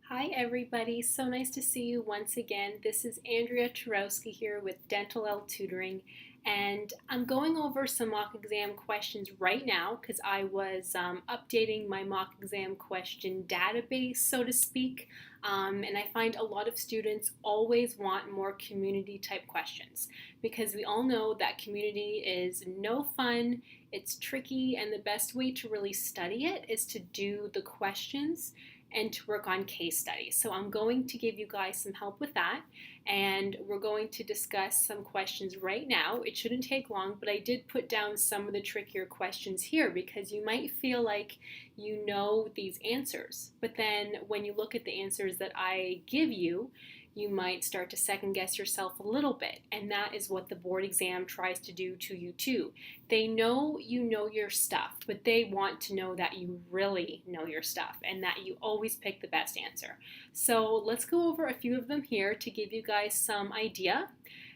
Hi everybody, so nice to see you once again. This is Andrea Twarowski here with Dentalelle Tutoring, and I'm going over some mock exam questions right now because I was updating my mock exam question database, so to speak, and I find a lot of students always want more community type questions because we all know that community is no fun, it's tricky, and the best way to really study it is to do the questions and to work on case studies. So I'm going to give you guys some help with that, and we're going to discuss some questions right now. It shouldn't take long, but I did put down some of the trickier questions here because you might feel like you know these answers, but then when you look at the answers that I give you, you might start to second guess yourself a little bit, and that is what the board exam tries to do to you too. They know you know your stuff, but they want to know that you really know your stuff and that you always pick the best answer. So let's go over a few of them here to give you guys some idea.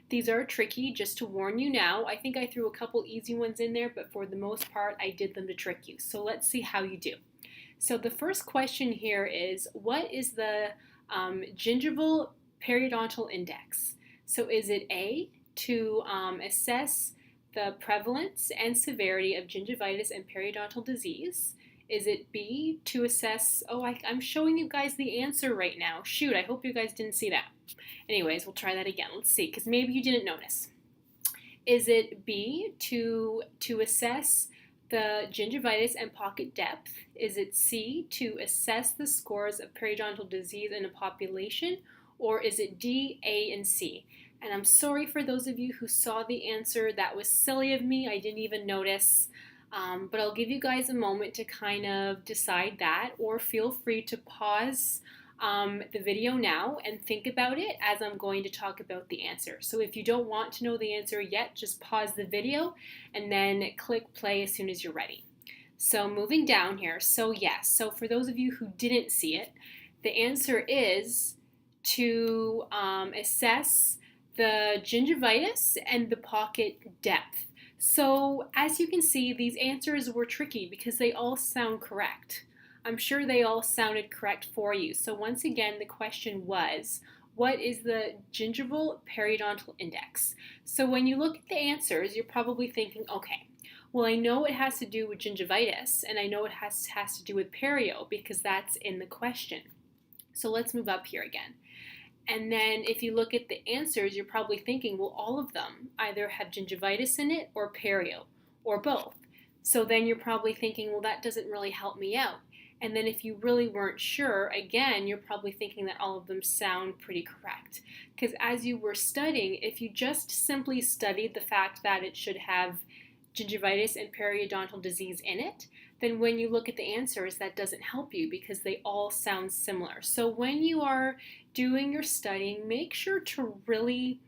These are tricky, just to warn you now. I think I threw a couple easy ones in there, but for the most part, I did them to trick you. So let's see how you do. So the first question here is, what is the gingival periodontal index? So is it A, to assess the prevalence and severity of gingivitis and periodontal disease? Is it B, to assess, I'm showing you guys the answer right now. Shoot, I hope you guys didn't see that. Anyways, we'll try that again. Let's see, because maybe you didn't notice. Is it B, to assess the gingivitis and pocket depth? Is it C, to assess the scores of periodontal disease in a population? Or is it D, A, and C? And I'm sorry for those of you who saw the answer. That was silly of me. I didn't even notice. But I'll give you guys a moment to kind of decide that, or feel free to pause the video now and think about it as I'm going to talk about the answer. So if you don't want to know the answer yet, just pause the video and then click play as soon as you're ready. So moving down here, so yes, so for those of you who didn't see it, the answer is to assess the gingivitis and the pocket depth. So as you can see, these answers were tricky because they all sound correct. I'm sure they all sounded correct for you. So once again, the question was, what is the gingival periodontal index? So when you look at the answers, you're probably thinking, okay, well, I know it has to do with gingivitis, and I know it has to do with perio because that's in the question. So let's move up here again. And then if you look at the answers, you're probably thinking, well, all of them either have gingivitis in it or perio, or both. So then you're probably thinking, well, that doesn't really help me out. And then if you really weren't sure, again, you're probably thinking that all of them sound pretty correct. Because as you were studying, if you just simply studied the fact that it should have gingivitis and periodontal disease in it, then when you look at the answers, that doesn't help you because they all sound similar. So when you are doing your studying, make sure to really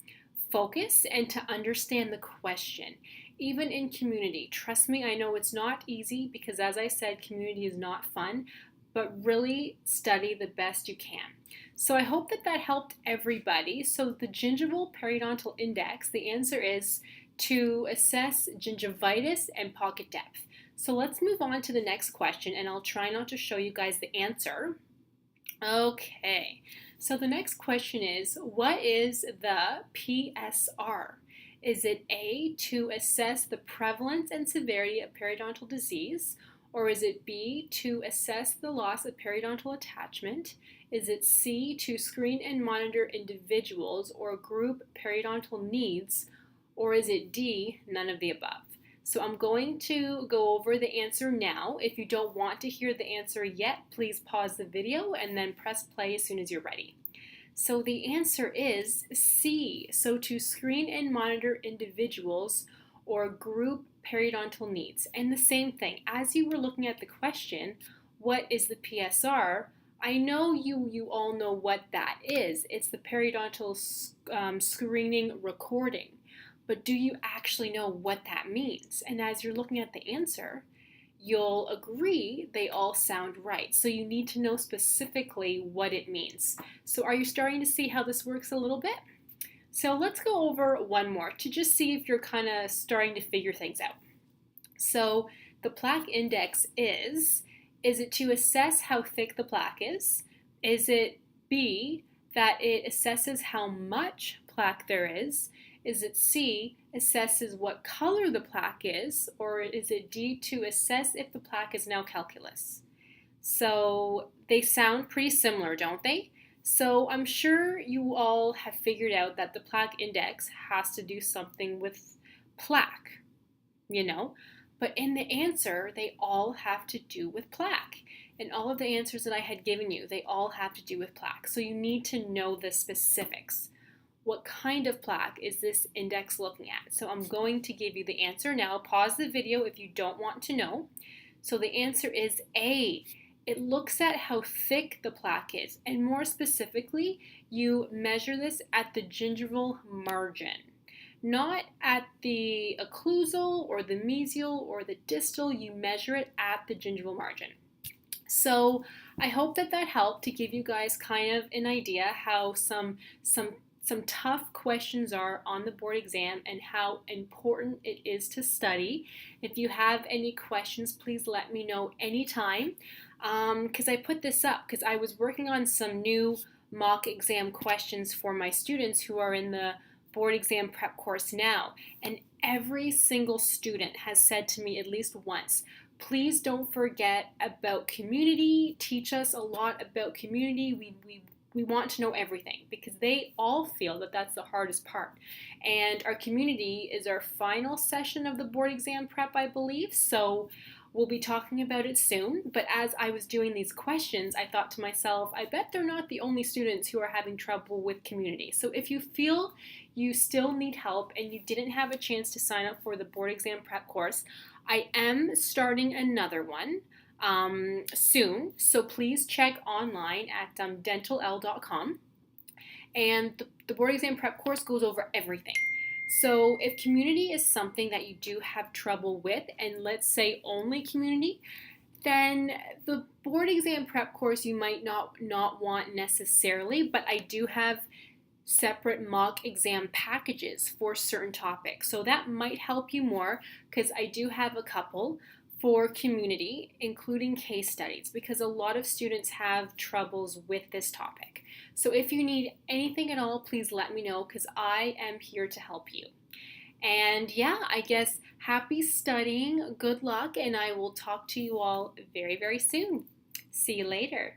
focus and to understand the question. Even in community, trust me, I know it's not easy because, as I said, community is not fun, but really study the best you can. So I hope that helped everybody. So the gingival periodontal index, the answer is to assess gingivitis and pocket depth. So let's move on to the next question, and I'll try not to show you guys the answer. Okay, so the next question is, what is the PSR? Is it A, to assess the prevalence and severity of periodontal disease? Or is it B, to assess the loss of periodontal attachment? Is it C, to screen and monitor individuals or group periodontal needs? Or is it D, none of the above? So I'm going to go over the answer now. If you don't want to hear the answer yet, please pause the video and then press play as soon as you're ready. So the answer is C, so to screen and monitor individuals or group periodontal needs. And the same thing, as you were looking at the question, what is the PSR? I know you all know what that is. It's the periodontal screening recording. But do you actually know what that means? And as you're looking at the answer, you'll agree they all sound right. So you need to know specifically what it means. So are you starting to see how this works a little bit? So let's go over one more to just see if you're kind of starting to figure things out. So the plaque index is it to assess how thick the plaque is? Is it B, that it assesses how much plaque there is? Is it C, assesses what color the plaque is? Or is it D, to assess if the plaque is now calculus? So they sound pretty similar, don't they? So I'm sure you all have figured out that the plaque index has to do something with plaque, you know? But in the answer, they all have to do with plaque. And all of the answers that I had given you, they all have to do with plaque. So you need to know the specifics. What kind of plaque is this index looking at? So I'm going to give you the answer now. Pause the video if you don't want to know. So the answer is A. It looks at how thick the plaque is, and more specifically, you measure this at the gingival margin, not at the occlusal or the mesial or the distal. You measure it at the gingival margin. So I hope that helped to give you guys kind of an idea how some tough questions are on the board exam and how important it is to study. If you have any questions, please let me know anytime, because I put this up because I was working on some new mock exam questions for my students who are in the board exam prep course now, and every single student has said to me at least once, please don't forget about community. Teach us a lot about community. We want to know everything, because they all feel that that's the hardest part. And our community is our final session of the board exam prep, I believe. So we'll be talking about it soon. But as I was doing these questions, I thought to myself, I bet they're not the only students who are having trouble with community. So if you feel you still need help and you didn't have a chance to sign up for the board exam prep course, I am starting another one soon, so please check online at dentalelle.com. And the board exam prep course goes over everything. So if community is something that you do have trouble with, and let's say only community, then the board exam prep course you might not want necessarily, but I do have separate mock exam packages for certain topics. So that might help you more, because I do have a couple for community, including case studies, because a lot of students have troubles with this topic. So if you need anything at all, please let me know, because I am here to help you. And yeah, I guess happy studying, good luck, and I will talk to you all very, very soon. See you later.